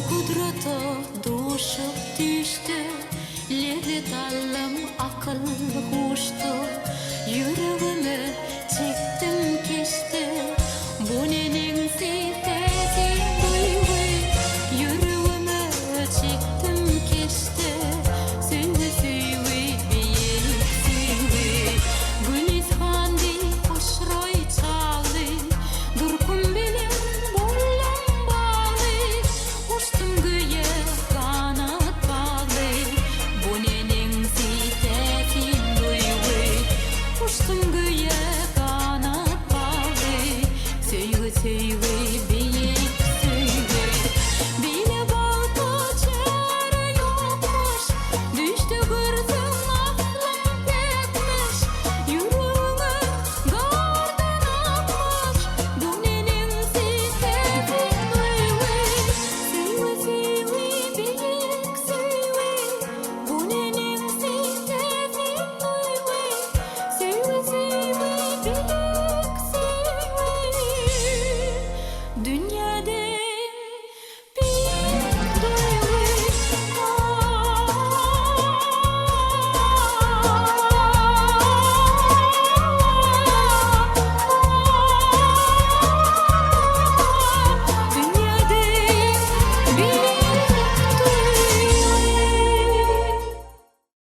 kudrata doşup düştü, lezzet alım akıl huştu. Yüreğime çektim kesti, bu nenin sifeti duygu. Yüreğime çektim kesti, seni süyü beylik süyü. Gülistan di aşray çalı, durkum bilen bollam bağlı. Uçtum göğe kanat bağlı, bu nenin sifeti duygu. Uçtum göğe kanat bağlı, süyü süyü beylik süyü. Bile bağda çare yokmuş, düştü kırsın aklım pekmiş. Yüreğime gardan akmış, bu nenin sifeti duygu. Süyü süyü beylik süyü, bu nenin sifeti duygu. Süyü süyü beylik